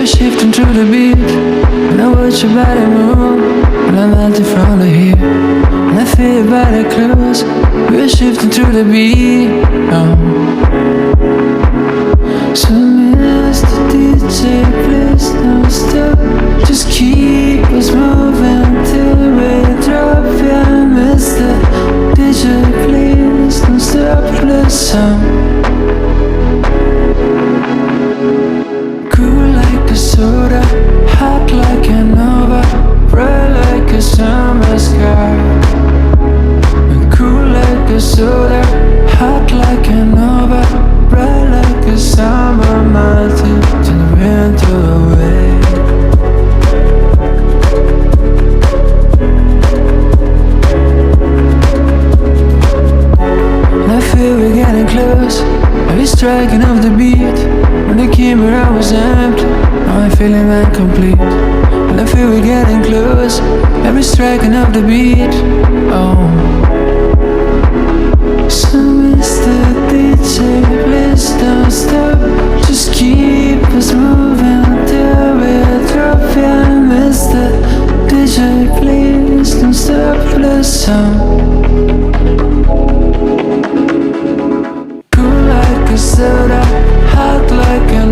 shifting through the beat, and I watch your body move, and I'm out in front of here, and I feel your body close. We're shifting through the beat, So Mr. DJ, please don't stop. Just keep us moving till we drop. Yeah, Mr. DJ, please don't stop the song. Cool like a soda, hot like a nova, bright like a summer sky. Cool like a soda, hot like a nova, bright like a summer mountain, till the winter away. And I feel we're getting close, and we're striking off the beat. When the camera was empty, now I'm feeling incomplete. And I feel we're getting close, and we're striking off the beat. So Mr. DJ, please don't stop. Just keep us moving till we drop. Yeah, Mr. DJ, please don't stop the song. Cool like a soda, hot like a